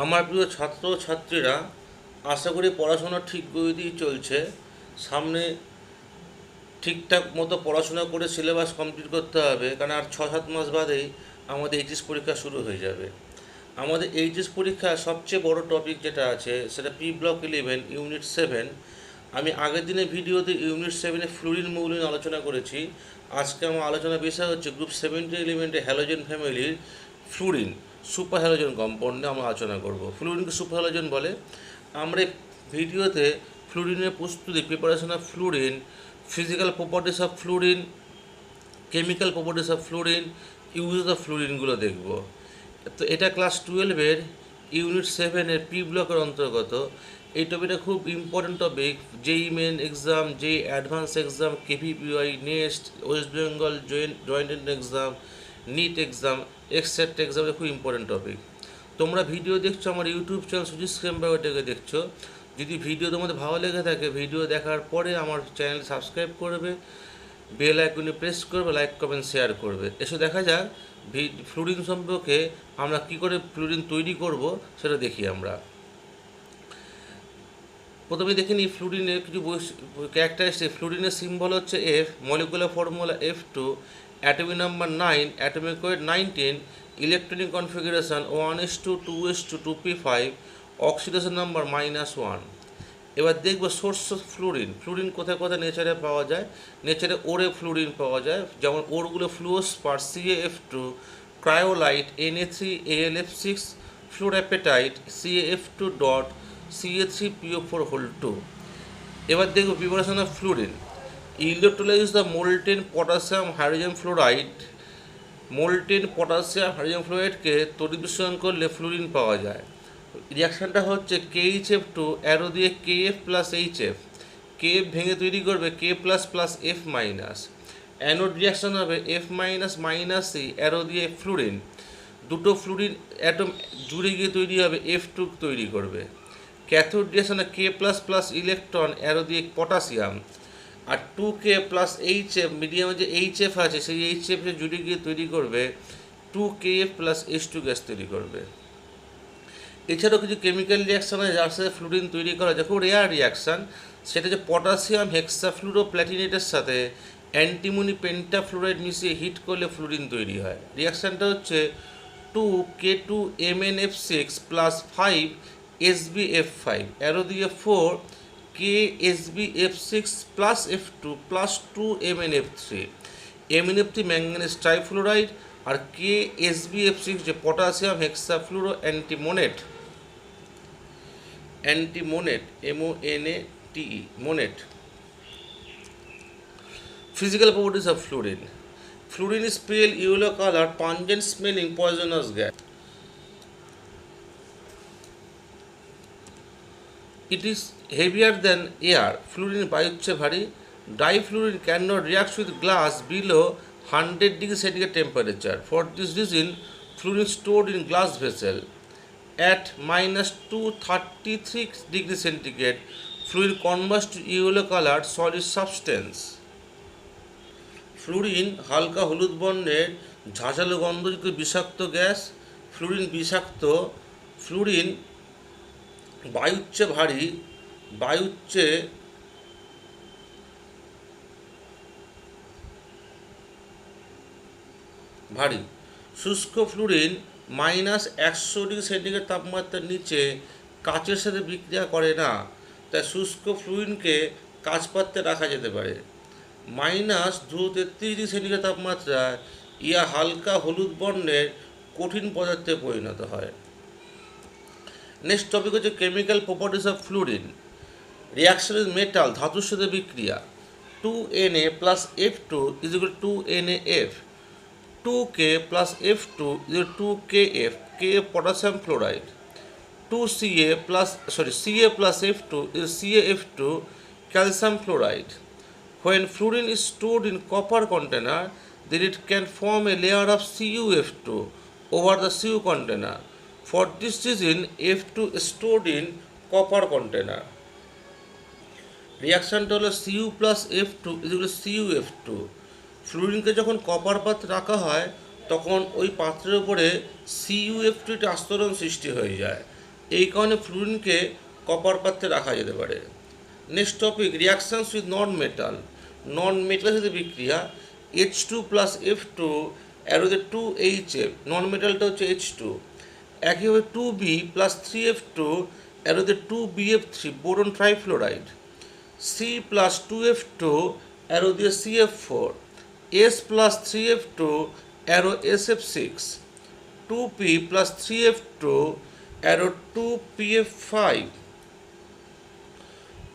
আমার প্রিয় ছাত্র ছাত্রীরা, আশা করি পড়াশোনা ঠিক গতিতেই চলছে। সামনে ঠিকঠাক মতো পড়াশোনা করে সিলেবাস কমপ্লিট করতে হবে, কারণ আর 6-7 মাস বাদেই আমাদের এইচএস পরীক্ষা শুরু হয়ে যাবে। আমাদের এইচএস পরীক্ষার সবচেয়ে বড় টপিক যেটা আছে সেটা পি ব্লক 11 ইউনিট 7। আমি আগের দিনের ভিডিওতে ইউনিট 7-এ ফ্লুরিন মৌলিন আলোচনা করেছি। আজকে আমার আলোচনার বিষয় হচ্ছে গ্রুপ 70 এলিমেন্টে হ্যালোজেন ফ্যামিলির ফ্লুরিন সুপার হ্যালোজেন কম্পাউন্ড নিয়ে আমরা আলোচনা করব। ফ্লুরিনকে সুপার হ্যালোজেন বলে। আমরা এই ভিডিওতে ফ্লুরিনের প্রস্তুতি, preparation of fluorine, physical properties of fluorine, chemical properties of fluorine, use of ফ্লুরিনগুলো দেখব। তো এটা ক্লাস 12-এর ইউনিট 7-এর পি ব্লকের অন্তর্গত। এই টপিকটা খুব ইম্পর্টেন্ট টপিক। যেই মেন এক্সাম, যেই advance exam, KVPY, next, West Bengal joint exam, NEET exam, এক্সেট এক্সামে খুব ইম্পর্টেন্ট টপিক। তোমরা ভিডিও দেখছো আমার ইউটিউব চ্যানেল সুজিত স্ক্যাম্বারটাকে দেখছো। যদি ভিডিও তোমাদের ভালো লেগে থাকে, ভিডিও দেখার পরে আমার চ্যানেল সাবস্ক্রাইব করবে, বেল আইকনে প্রেস করবে, লাইক কমেন্ট শেয়ার করবে। এসে দেখা যাক ফ্লুরিন সম্পর্কে আমরা কী করে ফ্লুরিন তৈরি করব সেটা দেখি আমরা। প্রথমে দেখে নিই ফ্লুরিনের কিছু ক্যারেক্টারিস্টিক। ফ্লুরিনের সিম্বল হচ্ছে F, molecular formula F2, atomic number 9, atomic weight 19, electronic configuration 1:2, 2:2, 2p5, oxidation number -1। এবার দেখব সোর্স অফ ফ্লুরিন। ফ্লুরিন কোথায় কোথায় নেচারে পাওয়া যায়। নেচারে ওরে ফ্লুরিন পাওয়া যায়, যেমন ওরগুলো ফ্লুওস্পার CaF2, cryolite Na3AlF6, ফ্লুরাপেটাইট CaF2 dot, Ca3PO4 2। এবার দেখব preparation of fluorine. Electrolyse the molten potassium hydrogen fluoride. Molten potassium hydrogen ফ্লোরাইডকে তড়িৎ করলে ফ্লুরিন পাওয়া যায়। রিয়াকশানটা হচ্ছে KHF2 অ্যারো দিয়ে KF প্লাস HF, KF ভেঙে তৈরি করবে K plus plus F minus. Anode reaction হবে F minus minus C arrow দিয়ে ফ্লুরিন। দুটো ফ্লুরিন অ্যাটম জুড়ে গিয়ে তৈরি হবে F2 তৈরি করবে। ক্যাথোড রিয়াকশানে K plus plus electron arrow দিয়ে পটাশিয়াম, আর 2K প্লাস HF, মিডিয়ামে যে HF আছে সেই HF জুড়ে গিয়ে তৈরি করবে 2KF প্লাস H2 গ্যাস তৈরি করবে। এছাড়াও কিছু কেমিক্যাল রিয়াকশান আছে যার সাথে ফ্লুরিন তৈরি করা যায়, খুব রেয়ার রিয়াকশান। সেটা যে পটাশিয়াম হেক্সাফ্লুরোপ্ল্যাটিনেটের সাথে অ্যান্টিমনি পেন্টাফ্লুরাইড মিশিয়ে হিট করলে ফ্লুরিন তৈরি হয়। রিয়াকশানটা হচ্ছে 2K2MnF6 প্লাস 5SbF5 অ্যারো দিয়ে 4KSbF6 plus F2 plus 2MnF3। MnF3 manganese trifluoride, আর KSbF6 যে পটাশিয়াম হেক্সাফ্লুরো অ্যান্টিমোনেট MONATE মোনেট। Physical properties of fluorine. Fluorine is pale yellow color, pungent smelling, poisonous gas. It is heavier than air. Fluorine বায়ুর চেয়ে ভারী। Difluorine cannot react with glass below 100 degree centigrade temperature. For this reason, fluorine stored in glass vessel at -233 degree centigrade. Fluorine converts to yellow colored solid substance. Fluorine হালকা হলুদ বর্ণের ঝাঁঝালো গন্ধযুক্ত বিষাক্ত gas. Fluorine বিষাক্ত। Fluorine বায়ুর চেয়ে ভারী। শুষ্ক fluorine -100 degree centigrade তাপমাত্রার নিচে কাচের সাথে বিক্রিয়া করে না, তাই শুষ্ক ফ্লুরিনকে কাচপাত্রে রাখা যেতে পারে। -233 ডিগ্রি সেন্টিগ্রেড তাপমাত্রায় ইহা হালকা হলুদ বর্ণের কঠিন পদার্থে পরিণত হয়। নেক্সট টপিক হচ্ছে chemical properties of fluorine. Reaction with metal, ধাতুর সাথে বিক্রিয়া। 2Na plus F2 is equal to 2NaF, 2K plus F2 is equal to 2KF, K potassium fluoride. 2Ca plus Ca plus F2 is CaF2, calcium fluoride. When fluorine is stored in copper container, then it can form a layer of CuF2 over the Cu container. For this reason, F2 is stored in copper container. রিয়াকশানটা হলো Cu plus F2 is equal CuF2। ফ্লুরিনকে যখন copper পাত্রে রাখা হয় তখন ওই পাত্রের উপরে CuF2 আস্তরণ সৃষ্টি হয়ে যায়। এই কারণে ফ্লুরিনকে কপার পাত্রে রাখা যেতে পারে। Next topic, reactions with non metal. Non মেটালের সাথে বিক্রিয়া H2 প্লাস F2 অ্যারোতে 2HF, নন মেটালটা হচ্ছে H2। একইভাবে 2B প্লাস 3F2 অ্যারোতে 2BF3, boron trifluoride. C plus 2F2 arrow দিয়ে CF4, S plus 3F2 arrow SF6, 2P plus 3F2 arrow 2PF5,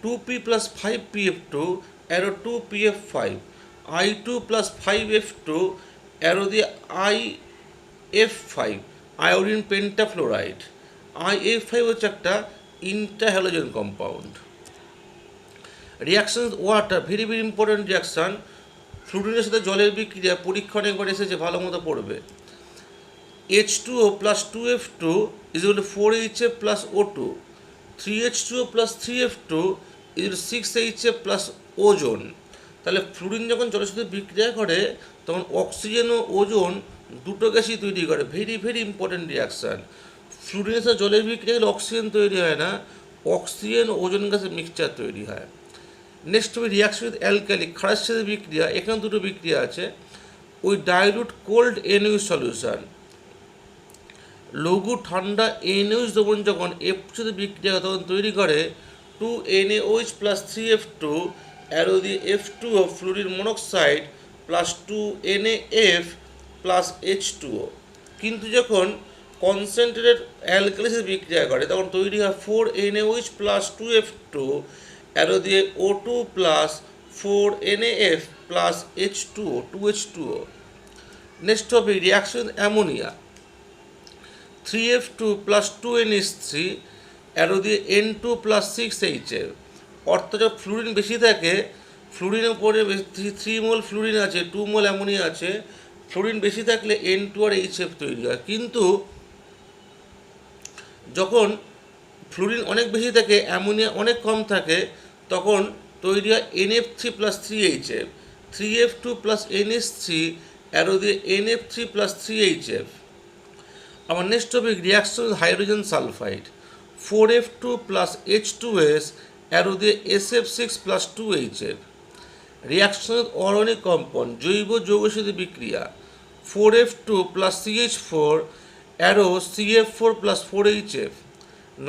2P plus 5PF2 arrow 2PF5, I2 plus 5F2 arrow দিয়ে IF5, iodine pentafluoride। IF5 হচ্ছে একটা interhalogen compound. Reaction water, very very important reaction. ফ্লুরিনের সাথে জলের বিক্রিয়া পরীক্ষা একবার এসেছে, ভালো মতো পড়বে। H2O plus 2F2 is equal to 4HF plus O2, 3H2O plus 3F2 is 6HF plus ozone. তাহলে ফ্লুরিন যখন জলের সাথে বিক্রিয়া করে তখন অক্সিজেন ও ওজোন দুটো গ্যাসই তৈরি করে। Very very important reaction. ফ্লুরিনের সাথে জলের বিক্রিয়া হলে অক্সিজেন তৈরি হয় না, অক্সিজেন ও ওজোন গ্যাসের মিক্সচার তৈরি হয়। নেক্সট হবে রিয়াকশন উইথ অ্যালকালি, ক্ষারের সাথে বিক্রিয়া। এখানে দুটো বিক্রিয়া আছে। ওই ডাইলুট কোল্ড NaOH সলিউশন, লঘু ঠান্ডা NaOH দ্রবণ যখন F সাথে বিক্রিয়া তখন তৈরি করে 2NaOH প্লাস 3F2 অ্যারো দিয়ে F2O fluorine monoxide plus 2NaF plus H2O। কিন্তু যখন কনসেন্ট্রেটেড অ্যালকালির সাথে বিক্রিয়া করে তখন তৈরি হয় 4NaOH প্লাস 2F2 অ্যারো দিয়ে O2 plus 4NaF plus H2O, 2H2O। Next হবে reaction ammonia, 3F2 plus 2NH3 arrow দিয়ে N2 প্লাস 6HF। অর্থাৎ যখন ফ্লুরিন বেশি থাকে, ফ্লুরিনের উপরে 3 মোল ফ্লুরিন আছে, 2 মোল অ্যামোনিয়া আছে, ফ্লুরিন বেশি থাকলে N2 আর HF তৈরি হয়। কিন্তু যখন ফ্লুরিন অনেক বেশি থাকে, অ্যামোনিয়া অনেক কম থাকে, তখন তৈরি হয় NF3 plus 3HF, 3F2 plus NH3 arrow দিয়ে NF3 প্লাস 3HF। আমার next topic reaction hydrogen sulphide, 4F2 plus H2S arrow দিয়ে SF6 plus 2HF। Reaction organic compound, জৈব যৌগের সাথে বিক্রিয়া 4F2 plus CH4 arrow CF4 plus 4HF,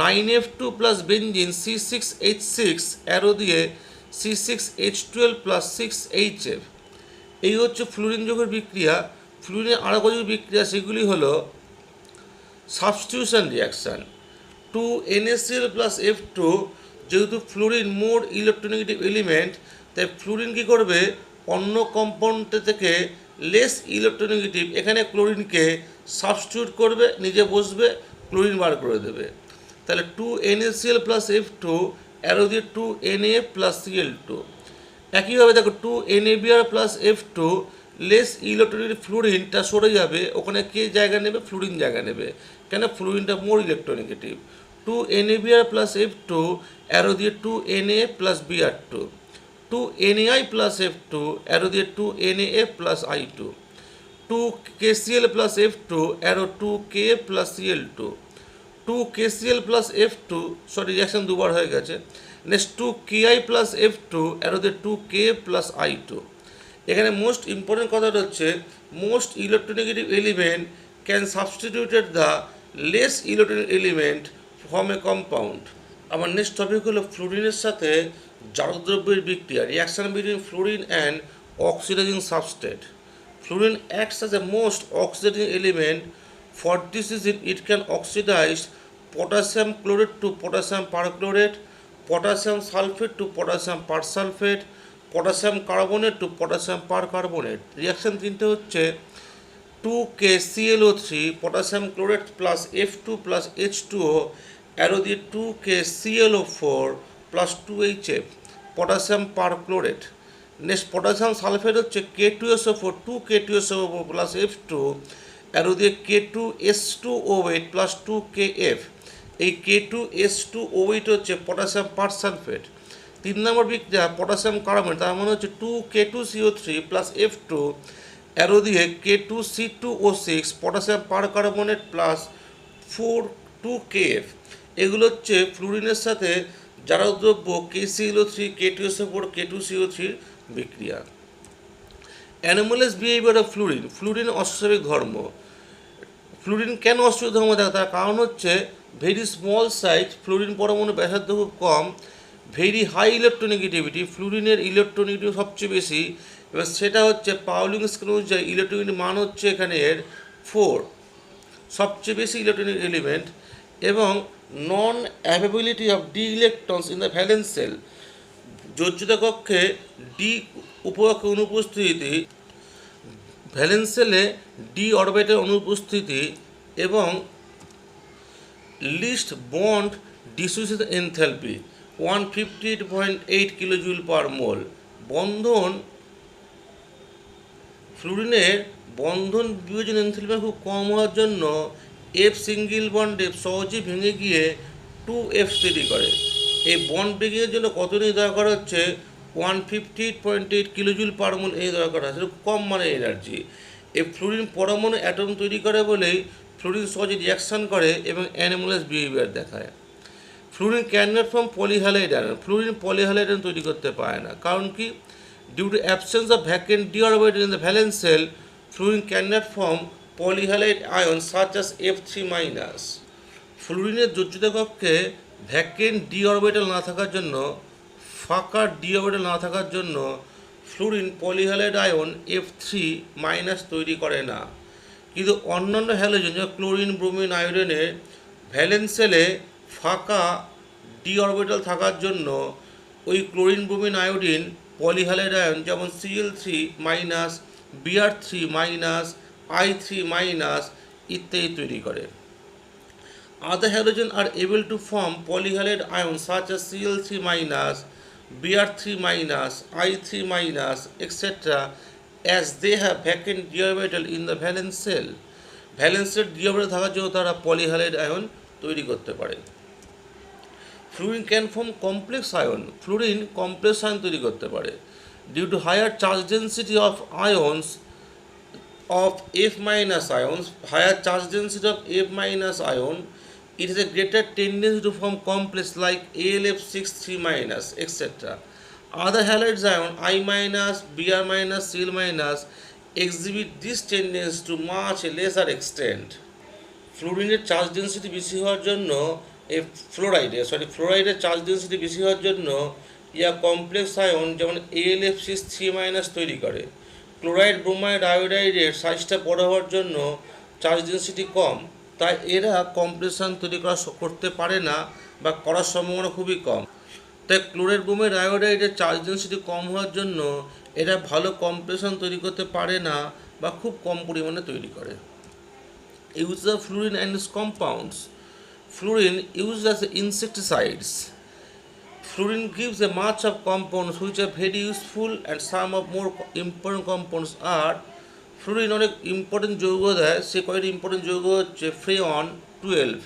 9F2 plus benzene C6H6 arrow দিয়ে C6H12 plus 6HF। এই হচ্ছে fluorine যৌগের বিক্রিয়া। ফ্লুরিনের আরও কিছু বিক্রিয়া, সেগুলি হলো substitution reaction, 2NaCl plus F2, যেহেতু ফ্লুরিন মোর ইলেকট্রোনেগেটিভ এলিমেন্ট তাই ফ্লুরিন কী করবে, অন্য কম্পাউন্ড থেকে লেস ইলেকট্রোনেগেটিভ এখানে ক্লোরিনকে সাবস্টিটিউট করবে, নিজে বসবে, ক্লোরিন বার করে দেবে। তাহলে 2NaCl প্লাস F2 অ্যারো দিয়ে 2NaF প্লাস Cl2। একইভাবে দেখো 2NaBr plus F2 less electronegative ফ্লুরিনটা সরে যাবে, ওখানে কে জায়গা নেবে, ফ্লুরিন জায়গা নেবে, কেন ফ্লুরিনটা more electronegative. 2NaBr plus F2 arrow দিয়ে 2NaF plus Br2, 2NaI plus F2 arrow দিয়ে 2NaF plus I2, 2KCl plus F2 arrow 2KF plus Cl2, 2KCl plus F2, sorry reaction দুবার হয়ে গেছে। Next 2KI plus F2 arrow দিয়ে 2KF plus I2। এখানে most important কথাটা হচ্ছে most electronegative element can substituted the less electronegative element form A compound. আমার next topic হলো ফ্লুরিনের সাথে জারকদ্রব্যের বিক্রিয়া, reaction between fluorine and oxidising substrate. Fluorine acts as a most oxidating element. For this reason, it can oxidize potassium chlorate to potassium perchlorate, potassium sulfate to potassium persulfate, potassium carbonate to potassium percarbonate. Reaction তিনটে হচ্ছে 2KClO3 potassium chlorate plus F2 plus H2O arrow দিয়ে 2KClO4 plus 2HF potassium perchlorate। Next potassium sulphate হচ্ছে K2SO4 2K2SO4 plus F2 arrow দিয়ে K2S2O8 plus 2KF। এই K2S2O8 হচ্ছে potassium পারসালফেট। 3 নম্বর বিক্রিয়া potassium carbonate, তার মানে হচ্ছে 2K2CO3 প্লাস F2 অ্যারো দিয়ে K2C2O6 পটাশিয়াম পারকার্বনেট প্লাস 2KF। এগুলো হচ্ছে ফ্লুরিনের সাথে জারক দ্রব্য KClO3, K2SO4, K2CO3 বিক্রিয়া। Anomalous behaviour of fluorine, fluorine অস্বাভাবিক ধর্ম। ফ্লুরিন কেন অস্বাভাবিক ধর্ম থাকে, তার কারণ হচ্ছে ভেরি স্মল সাইজ, ফ্লুরিন পরমাণু ব্যাসার্ধ খুব কম, ভেরি হাই ইলেকট্রোনেগেটিভিটি, ফ্লুরিনের ইলেকট্রোনেগেটিভ সবচেয়ে বেশি, এবার সেটা হচ্ছে পাউলিং স্কেল অনুযায়ী ইলেকট্রোনেগেটিভ মান হচ্ছে এখানে এর 4, সবচেয়ে বেশি ইলেকট্রনিক এলিমেন্ট, এবং non availability of D electrons in the valence shell, যোজ্যতা কক্ষে ডি উপকক্ষে অনুপস্থিতি, ভ্যালেন্স সেলে ডি অরবিটাল অনুপস্থিতি, এবং least bond dissociation enthalpy 158.8 kilojoule per mole. বন্ধন, ফ্লুরিনের বন্ধন বিভাজন এনথালপি খুব কম হওয়ার জন্য এফ সিঙ্গেল বন্ডে সহজেই ভেঙে গিয়ে 2F তৈরি করে। এই বন্ড ব্রেকিংয়ের জন্য কত নিয়ে দেওয়া করা হচ্ছে 158.8 কিলোজুল পার মোল এই দেওয়া করা হচ্ছে, কম মানে এনার্জি। এই ফ্লুরিন পরমাণু অ্যাটম তৈরি করে বলেই ফ্লুরিন সহজে রিয়াকশান করে এবং অ্যানোমালাস বিহেভিয়ার দেখায়। Fluorine can not form polyhalide ion, fluorine polyhalide ion তৈরি করতে পারে না। কারণ কি? Due to absence of vacant D orbital in the valence shell, fluorine can not form polyhalide ion such as F3-। ফ্লুরিনের যোজ্যতা কক্ষে ভ্যাকেন্ট ডি অরবিটাল না থাকার জন্য, ফাঁকা ডি অরবিটাল না থাকার জন্য ফ্লুরিন পলিহ্যালাইড আয়ন F3- তৈরি করে না। কিন্তু অন্যান্য হ্যালোজেন যেমন ক্লোরিন, ব্রোমিন, আয়োডিনের ভ্যালেন্স সেলে ফাঁকা ডি অরবিটাল থাকার জন্য ওই ক্লোরিন, ব্রোমিন, আয়োডিন পলিহ্যালাইড আয়ন যেমন Cl3-, Br3-, I3- ইত্যাদি তৈরি করে। Other halogens are able to form polyhalide ions such as Cl3-, Br3-, I3-, etc. as they have vacant d orbital in the valence cell. ভ্যালেন্সের d orbital থাকার জন্য তারা পলিহ্যালাইড ion তৈরি করতে পারে। Fluorine can form complex ion, fluorine complex আয়ন তৈরি করতে পারে। Due to higher charge density of ions of F- ions, higher charge density of F- ion, it has a greater tendency to form complex like AlF6-3-, etc. Other halides ion I-, Br-, Cl- exhibit this tendency to much lesser extent. ফ্লুরিনের charge density বেশি হওয়ার জন্য ফ্লোরাইডের charge density বেশি হওয়ার জন্য ইয়া complex ion যেমন AlF6-3- তৈরি করে। ক্লোরাইড, ব্রোমাইড, আয়োডাইডের সাইজটা বড় হওয়ার জন্য চার্জ ডেন্সিটি কম, তাই এরা কমপ্লেক্স আয়ন তৈরি করতে পারে না বা করার সম্ভাবনা খুবই কম। তাই ক্লোরাইড, ব্রোমাইড, আয়োডাইডের চার্জ ডেন্সিটি কম হওয়ার জন্য এরা ভালো কমপ্লেক্স আয়ন তৈরি করতে পারে না বা খুব কম পরিমাণে তৈরি করে। Use of fluorine and its compounds. Fluorine used as insecticides. Fluorine gives a much of compounds which are very useful, and some of more important compounds are fluorine অনেক ইম্পর্টেন্ট যৌগ দেয়, সে কয়েকটি ইম্পর্টেন্ট যৌগ হচ্ছে ফ্রেয়ন 12,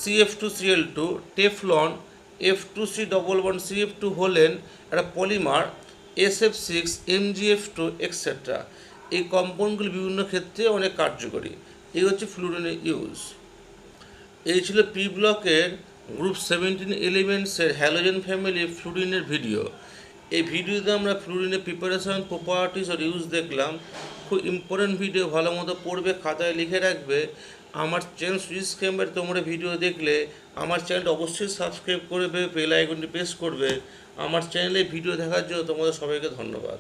CF2Cl2, টেফলন, F2C11CF2 হলেন একটা polymer, SF6, MgF2, etcetera. এই কম্পাউন্ডগুলি বিভিন্ন ক্ষেত্রে অনেক কার্যকরী। এই হচ্ছে ফ্লুরিনের ইউজ। এই ছিল পি ব্লকের গ্রুপ 17 এলিমেন্টসের হ্যালোজেন ফ্যামিলি ফ্লুরিনের ভিডিও। এই ভিডিওতে আমরা ফ্লুরিনের প্রিপারেশন, প্রপার্টিস আর ইউজ দেখলাম। খুব ইম্পর্টেন্ট ভিডিও, ভালো মতো পড়বে, খাতায় লিখে রাখবে। আমার চ্যানেল সুইচ ক্যাম্পের তোমরা ভিডিও দেখলে আমার চ্যানেলটা অবশ্যই সাবস্ক্রাইব করবে, বেল আইকনটি প্রেস করবে। আমার চ্যানেলে ভিডিও দেখার জন্য তোমাদের সবাইকে ধন্যবাদ।